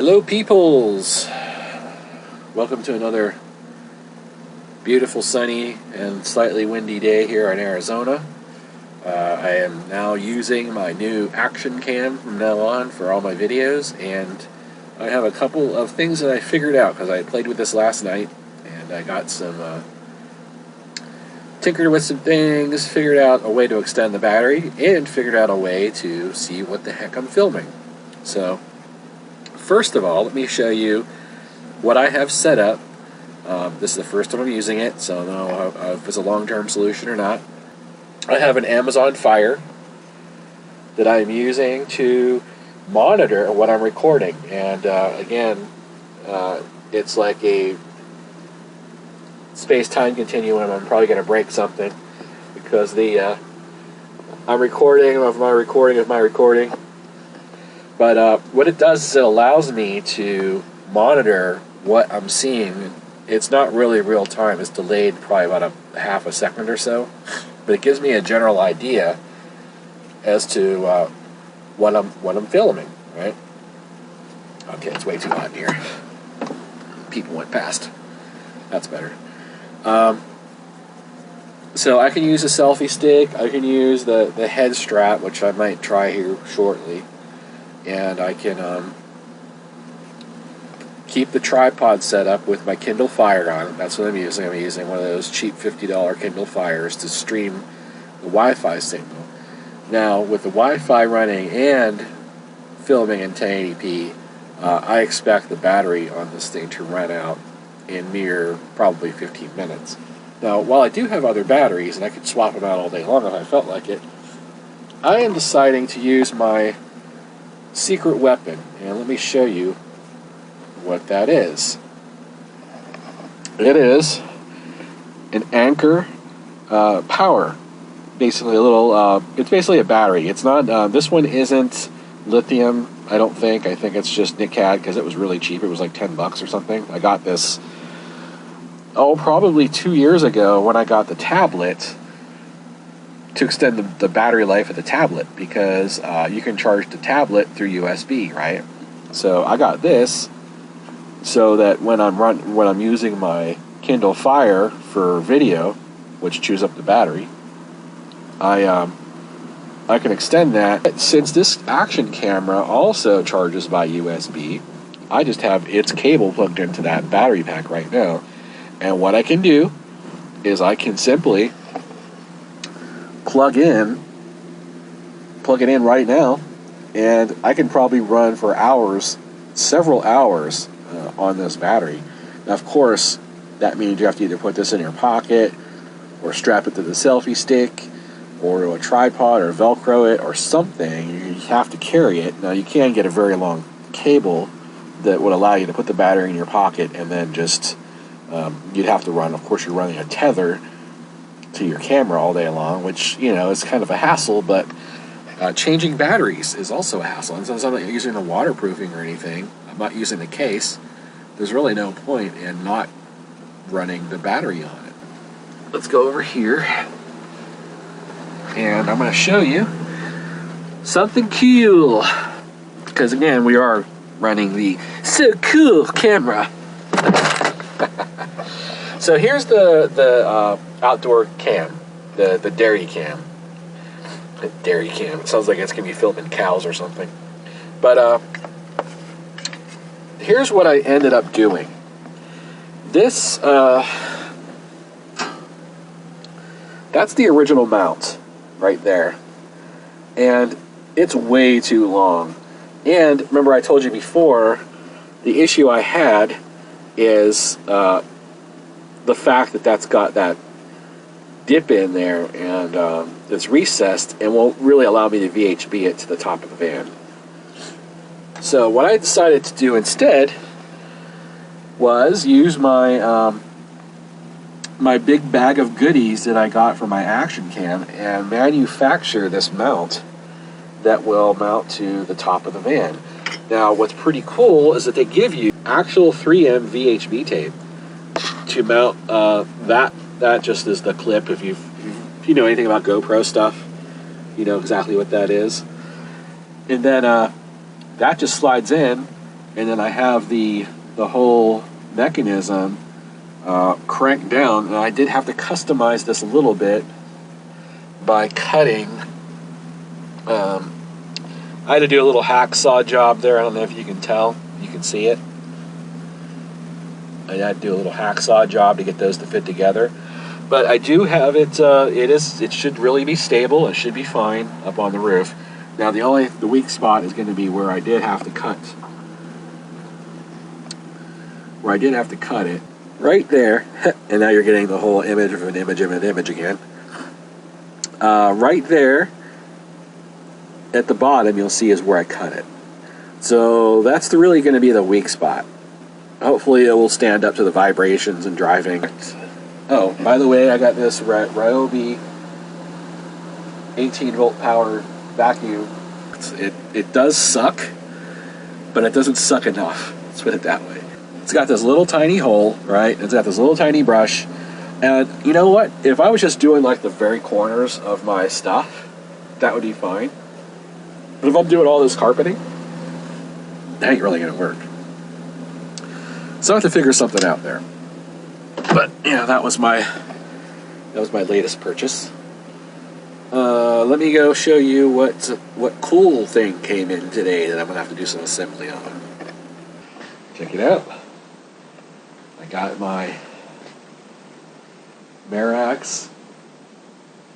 Hello peoples! Welcome to another beautiful sunny and slightly windy day here in Arizona. I am now using my new action cam from now on for all my videos, and I have a couple of things that I figured out because I played with this last night and I got some tinkered with some things, figured out a way to extend the battery, and figured out a way to see what the heck I'm filming. So first of all, let me show you what I have set up. This is the first time I'm using it, so I don't know if it's a long-term solution or not. I have an Amazon Fire that I'm using to monitor what I'm recording, and again, it's like a space-time continuum. I'm probably going to break something because I'm recording of my recording. But what it does is it allows me to monitor what I'm seeing. It's not really real time. It's delayed probably about a half a second or so. But it gives me a general idea as to what I'm filming, right? Okay, it's way too hot in here. People went past. That's better. So I can use a selfie stick. I can use the head strap, which I might try here shortly. And I can keep the tripod set up with my Kindle Fire on it. That's what I'm using. I'm using one of those cheap $50 Kindle Fires to stream the Wi-Fi signal. Now, with the Wi-Fi running and filming in 1080p, I expect the battery on this thing to run out in mere probably 15 minutes. Now, while I do have other batteries, and I could swap them out all day long if I felt like it, I am deciding to use my secret weapon, and let me show you what that is. It is an Anchor power, basically a little. It's basically a battery. It's not. This one isn't lithium. I don't think. I think it's just NiCad because it was really cheap. It was like $10 or something. I got this probably 2 years ago when I got the tablet, to extend the battery life of the tablet, because you can charge the tablet through USB, right? So I got this so that when I'm using my Kindle Fire for video, which chews up the battery, I can extend that. Since this action camera also charges by USB, I just have its cable plugged into that battery pack right now, and what I can do is I can simply plug it in right now, and I can probably run for hours, several hours on this battery. Now, of course, that means you have to either put this in your pocket or strap it to the selfie stick or to a tripod or Velcro it or something. You have to carry it. Now, you can get a very long cable that would allow you to put the battery in your pocket, and then just you'd have to run, of course, you're running a tether to your camera all day long, which, you know, is kind of a hassle, but changing batteries is also a hassle. And since I'm not using the waterproofing or anything, I'm not using the case, there's really no point in not running the battery on it. Let's go over here, and I'm going to show you something cool, because again, we are running the so cool camera. So here's the outdoor cam, the Dericam. Dericam. It sounds like it's gonna be filming cows or something. But here's what I ended up doing. This that's the original mount right there, and it's way too long. And remember, I told you before, the issue I had is the fact that that's got that dip in there, and it's recessed and won't really allow me to VHB it to the top of the van. So what I decided to do instead was use my my big bag of goodies that I got from my action cam and manufacture this mount that will mount to the top of the van. Now, what's pretty cool is that they give you actual 3M VHB tape to mount that just is the clip. If you know anything about GoPro stuff, you know exactly what that is. And then that just slides in and then I have the whole mechanism cranked down, and I did have to customize this a little bit by cutting. I had to do a little hacksaw job there. I don't know if you can tell. You can see it. I had to do a little hacksaw job to get those to fit together. But I do have it. It should really be stable. It should be fine up on the roof. Now the weak spot is going to be where I did have to cut. Where I did have to cut it right there, and now you're getting the whole image of an image of an image again. Right there at the bottom, you'll see is where I cut it. So that's really going to be the weak spot. Hopefully it will stand up to the vibrations and driving. Oh, by the way, I got this Ryobi 18-volt power vacuum. It does suck, but it doesn't suck enough. Let's put it that way. It's got this little tiny hole, right? It's got this little tiny brush. And you know what? If I was just doing like the very corners of my stuff, that would be fine. But if I'm doing all this carpeting, that ain't really gonna work. So I have to figure something out there. But yeah, that was my latest purchase. Let me go show you what cool thing came in today that I'm gonna have to do some assembly on. Check it out. I got my Marax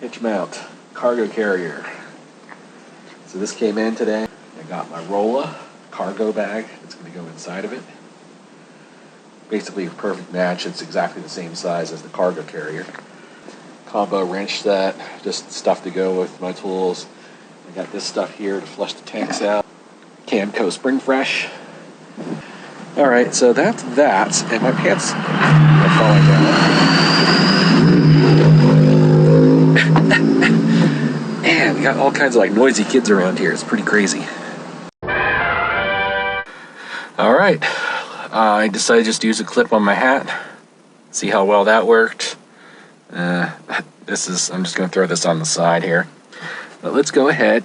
hitch mount cargo carrier. So this came in today. I got my Rolla cargo bag that's going to go inside of it. Basically a perfect match. It's exactly the same size as the cargo carrier. Combo wrench set, just stuff to go with my tools. I got this stuff here to flush the tanks out. Camco Spring Fresh. Alright, so that's that, and my pants are falling down. Man, we got all kinds of like noisy kids around here. It's pretty crazy. Alright, I decided just to use a clip on my hat. See how well that worked. I'm just going to throw this on the side here. But let's go ahead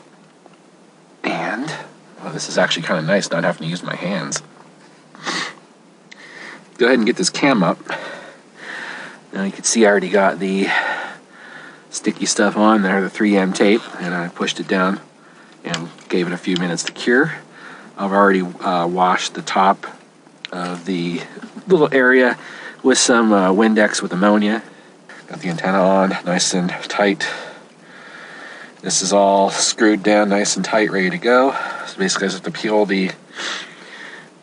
and, well, this is actually kind of nice not having to use my hands. Go ahead and get this cam up. Now you can see I already got the sticky stuff on there, the 3M tape, and I pushed it down and gave it a few minutes to cure. I've already washed the top of the little area with some Windex with ammonia. Got the antenna on, nice and tight. This is all screwed down nice and tight, ready to go. So basically I just have to peel the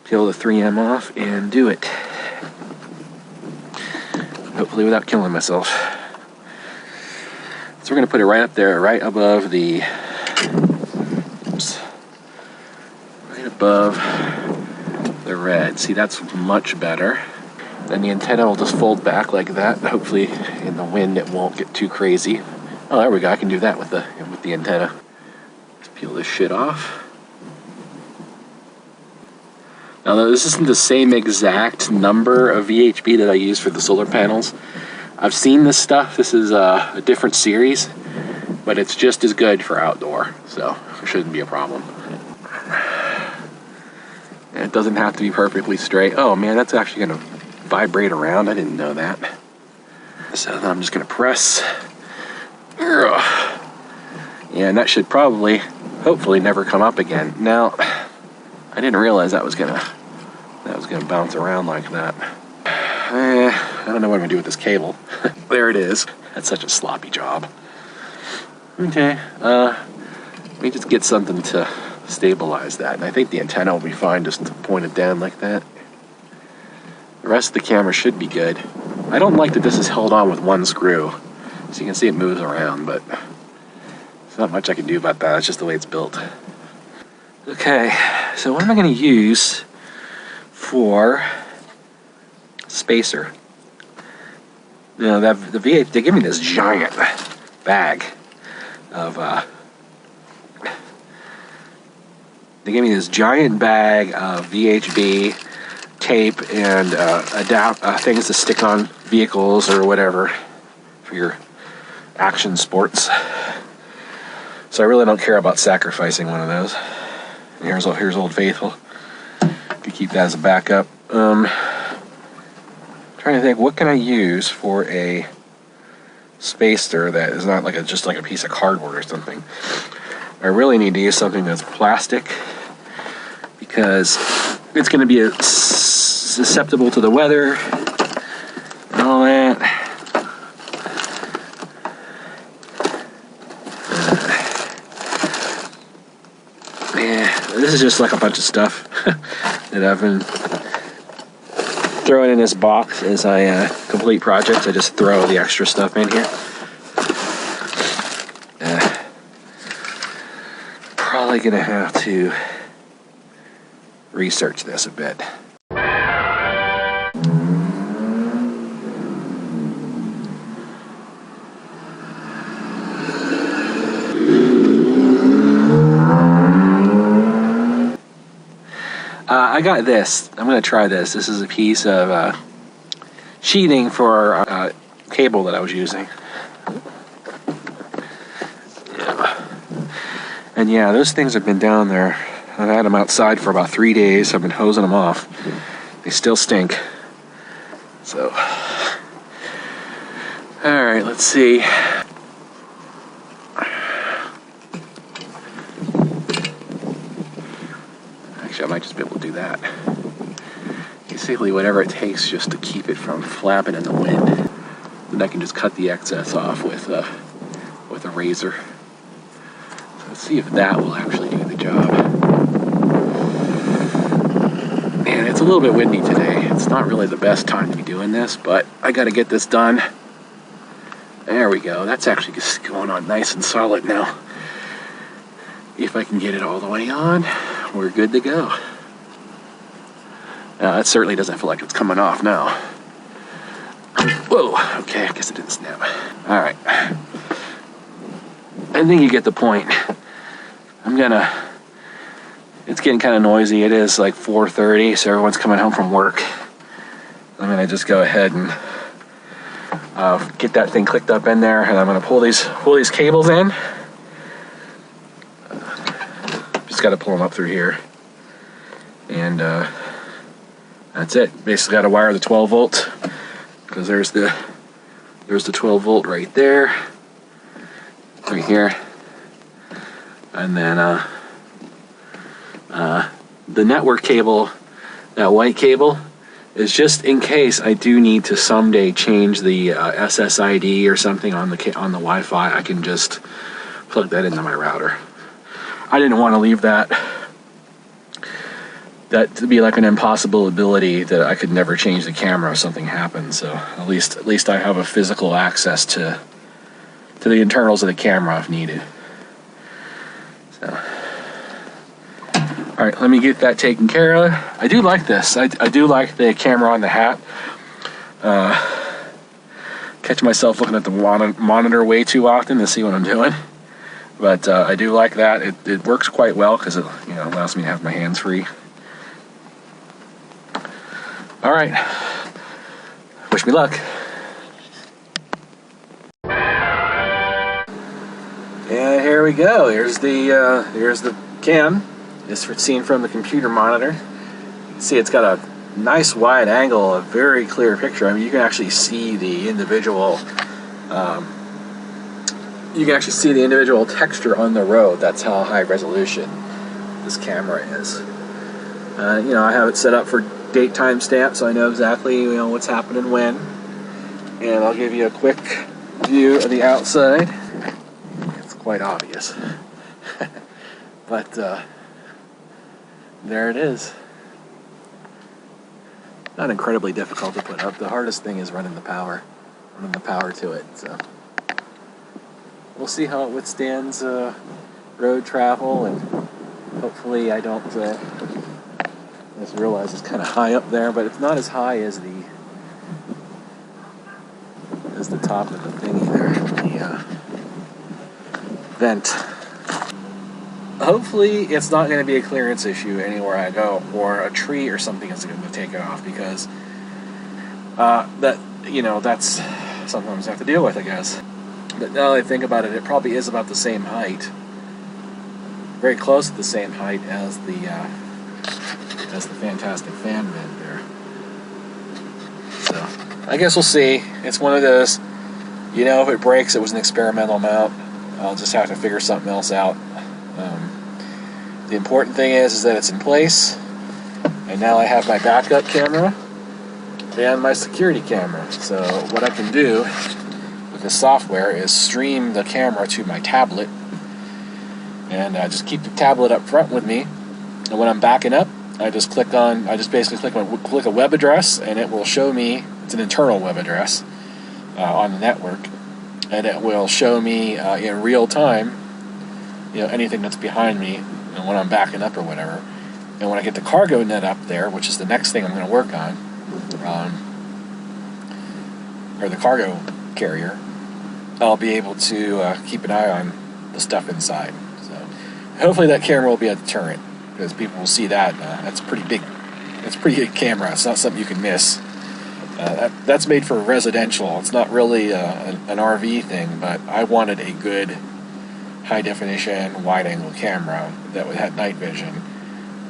3M off and do it. Hopefully without killing myself. So we're going to put it right up there, right above the, oops, right above the red. See, that's much better. Then the antenna will just fold back like that. Hopefully in the wind it won't get too crazy. Oh, there we go. I can do that with the antenna. Just peel this shit off. Now this isn't the same exact number of VHB that I use for the solar panels. I've seen this stuff. This is a different series, but it's just as good for outdoor, so it shouldn't be a problem. And it doesn't have to be perfectly straight. Oh man, that's actually going to vibrate around. I didn't know that. So then I'm just going to press. Yeah, and that should probably, hopefully, never come up again. Now, I didn't realize that was gonna bounce around like that. I don't know what I'm gonna do with this cable. There it is. That's such a sloppy job. Okay, let me just get something to stabilize that. And I think the antenna will be fine just to point it down like that. The rest of the camera should be good. I don't like that this is held on with one screw. So you can see it moves around, but there's not much I can do about that. It's just the way it's built. Okay, so what am I going to use for spacer? You know, the V8, they give me this giant bag of, VHB tape and things to stick on vehicles or whatever for your action sports. So I really don't care about sacrificing one of those. Here's Old Faithful. Could keep that as a backup. Trying to think, what can I use for a spacer that is not like just like a piece of cardboard or something. I really need to use something that's plastic because it's going to be susceptible to the weather and all that. Yeah, this is just like a bunch of stuff that I've been throwing in this box as I complete projects. I just throw the extra stuff in here. Probably gonna have to research this a bit. I got this. I'm going to try this. This is a piece of sheathing for cable that I was using. Yeah. And yeah, those things have been down there. I've had them outside for about 3 days. I've been hosing them off. They still stink. So, all right, let's see. I might just be able to do that. Basically, whatever it takes just to keep it from flapping in the wind. Then I can just cut the excess off with a razor. So let's see if that will actually do the job. Man, it's a little bit windy today. It's not really the best time to be doing this, but I got to get this done. There we go. That's actually just going on nice and solid now. If I can get it all the way on, we're good to go. That certainly doesn't feel like it's coming off now. Whoa, okay, I guess it didn't snap. All right. I think you get the point. It's getting kind of noisy. It is like 4:30, so everyone's coming home from work. I'm gonna just go ahead and get that thing clicked up in there, and I'm gonna pull these cables in. Got to pull them up through here, and that's it. Basically, got to wire the 12 volt because there's the 12 volt right there, right here, and then the network cable, that white cable, is just in case I do need to someday change the SSID or something on the Wi-Fi. I can just plug that into my router. I didn't want to leave that to be like an impossible ability that I could never change the camera if something happened. So at least I have a physical access to the internals of the camera if needed. So, all right, let me get that taken care of. I do like this. I do like the camera on the hat. Catch myself looking at the monitor way too often to see what I'm doing. But I do like that. It works quite well because it allows me to have my hands free. All right. Wish me luck. And here we go. Here's the cam. It's seen from the computer monitor. You can see it's got a nice wide angle, a very clear picture. I mean, you can actually see the individual. You can actually see the individual texture on the road. That's how high resolution this camera is. I have it set up for date time stamp, so I know exactly what's happening when. And I'll give you a quick view of the outside. It's quite obvious, but there it is. Not incredibly difficult to put up. The hardest thing is running the power to it. So. We'll see how it withstands road travel, and hopefully I don't. I just realize it's kind of high up there, but it's not as high as the top of the thingy there, the vent. Hopefully, it's not going to be a clearance issue anywhere I go, or a tree or something is going to take it off, because that's sometimes I have to deal with, I guess. But now that I think about it, it probably is about the same height. Very close to the same height as the That's the fantastic fan vent there. So, I guess we'll see. It's one of those, you know, if it breaks, it was an experimental mount. I'll just have to figure something else out. The important thing is that it's in place, and now I have my backup camera and my security camera. So what I can do with this software is stream the camera to my tablet, and just keep the tablet up front with me. And when I'm backing up, I just basically click a web address, and it will show me. It's an internal web address on the network, and it will show me in real time, you know, anything that's behind me, you know, when I'm backing up or whatever. And when I get the cargo net up there, which is the next thing I'm going to work on, or the cargo carrier, I'll be able to keep an eye on the stuff inside. So hopefully that camera will be a deterrent, because people will see that. That's a pretty big. It's a pretty good camera. It's not something you can miss. That's made for residential. It's not really an RV thing, but I wanted a good high definition wide angle camera that would have night vision,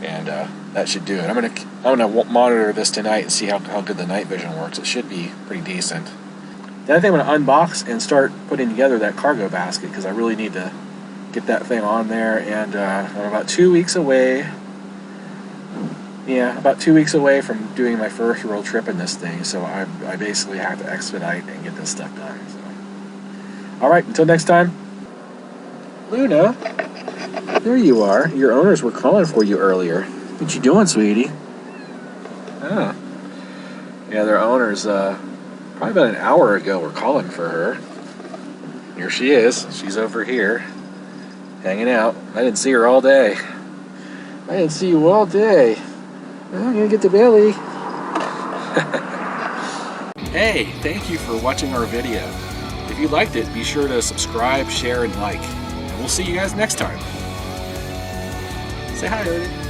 and that should do it. I'm gonna monitor this tonight and see how good the night vision works. It should be pretty decent. The other thing, I'm gonna unbox and start putting together that cargo basket, because I really need to get that thing on there. And I'm about 2 weeks away. Yeah, about 2 weeks away from doing my first road trip in this thing, so I basically have to expedite and get this stuff done. So, all right, until next time. Luna, there you are. Your owners were calling for you earlier. What you doing, sweetie? Oh, yeah, their owners probably about an hour ago were calling for her. Here she is. She's over here, hanging out. I didn't see her all day. I didn't see you all day. I'm gonna get the belly. Hey, thank you for watching our video. If you liked it, be sure to subscribe, share, and like. And we'll see you guys next time. Say hi, Odie.